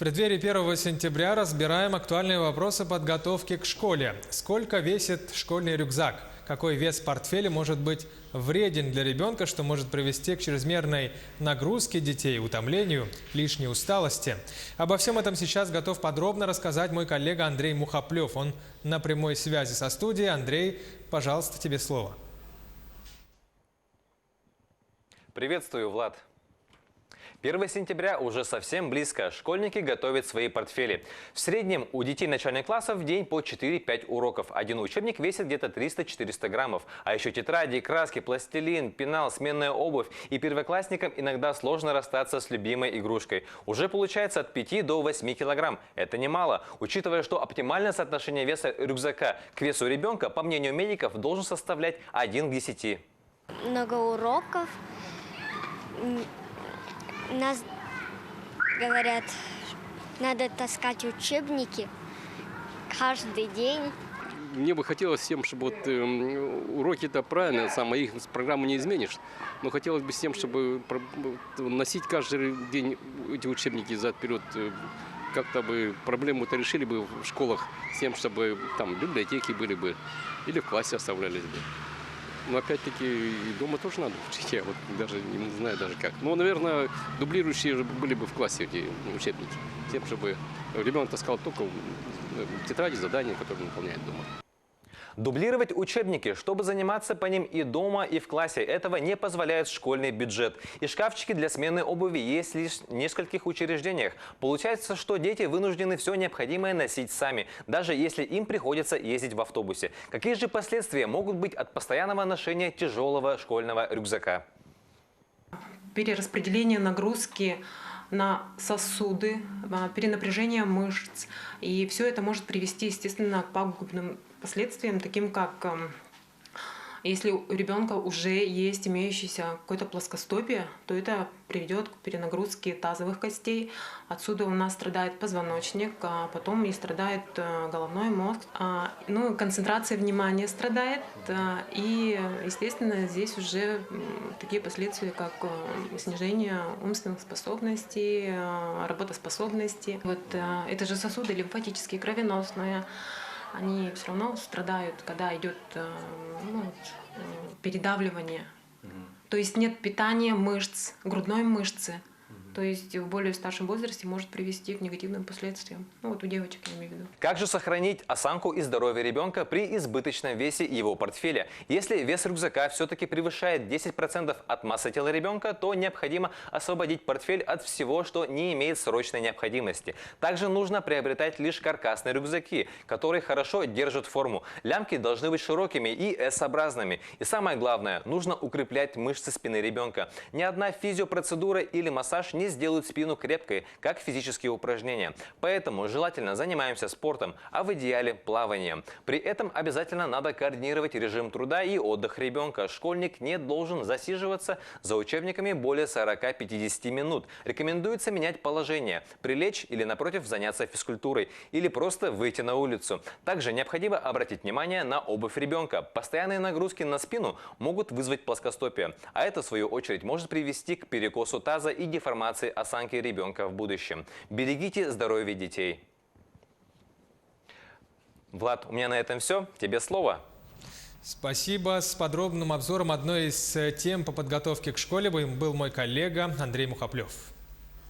преддверии 1 сентября разбираем актуальные вопросы подготовки к школе. Сколько весит школьный рюкзак? Какой вес портфеля может быть вреден для ребенка, что может привести к чрезмерной нагрузке детей, утомлению, лишней усталости? Обо всем этом сейчас готов подробно рассказать мой коллега Андрей Мухоплев. Он на прямой связи со студией. Андрей, пожалуйста, тебе слово. Приветствую, Влад. 1 сентября уже совсем близко. Школьники готовят свои портфели. В среднем у детей начальных классов в день по 4-5 уроков. Один учебник весит где-то 300-400 граммов. А еще тетради, краски, пластилин, пенал, сменная обувь. И первоклассникам иногда сложно расстаться с любимой игрушкой. Уже получается от 5 до 8 килограмм. Это немало. Учитывая, что оптимальное соотношение веса рюкзака к весу ребенка, по мнению медиков, должен составлять 1 к 10. Много уроков. Нас говорят, надо таскать учебники каждый день. Мне бы хотелось всем, чтобы уроки это правильно, их программу не изменишь, но хотелось бы всем, чтобы носить каждый день эти учебники вперед. Как-то бы проблему-то решили бы в школах с тем, чтобы там библиотеки были бы или в классе оставлялись бы. Но опять-таки и дома тоже надо учить, я вот даже не знаю даже как. Но, наверное, дублирующие были бы в классе эти учебники. Тем, чтобы ребенок таскал только тетради, задания, которые он выполняет дома. Дублировать учебники, чтобы заниматься по ним и дома, и в классе. Этого не позволяет школьный бюджет. И шкафчики для смены обуви есть лишь в нескольких учреждениях. Получается, что дети вынуждены все необходимое носить сами, даже если им приходится ездить в автобусе. Какие же последствия могут быть от постоянного ношения тяжелого школьного рюкзака? Перераспределение нагрузки на сосуды, перенапряжение мышц. И все это может привести, естественно, к пагубным последствиям, таким как если у ребенка уже есть имеющееся какое-то плоскостопие, то это приведет к перенагрузке тазовых костей. Отсюда у нас страдает позвоночник, а потом и страдает головной мозг. Концентрация внимания страдает. И, естественно, здесь уже такие последствия, как снижение умственных способностей, работоспособности. Это же сосуды лимфатические, кровеносные. Они все равно страдают, когда идет передавливание. То есть нет питания мышц, грудной мышцы. То есть в более старшем возрасте может привести к негативным последствиям. У девочек я имею в виду. Как же сохранить осанку и здоровье ребенка при избыточном весе его портфеля? Если вес рюкзака все-таки превышает 10% от массы тела ребенка, то необходимо освободить портфель от всего, что не имеет срочной необходимости. Также нужно приобретать лишь каркасные рюкзаки, которые хорошо держат форму. Лямки должны быть широкими и S-образными. И самое главное, нужно укреплять мышцы спины ребенка. Ни одна физиопроцедура или массаж не сделают спину крепкой, как физические упражнения. Поэтому желательно занимаемся спортом, а в идеале плаванием. При этом обязательно надо координировать режим труда и отдых ребенка. Школьник не должен засиживаться за учебниками более 40-50 минут. Рекомендуется менять положение, прилечь или, напротив, заняться физкультурой, или просто выйти на улицу. Также необходимо обратить внимание на обувь ребенка. Постоянные нагрузки на спину могут вызвать плоскостопие, а это, в свою очередь, может привести к перекосу таза и деформации осанки ребенка в будущем. Берегите здоровье детей. Влад, у меня на этом все. Тебе слово. Спасибо. С подробным обзором одной из тем по подготовке к школе был мой коллега Андрей Мухоплев.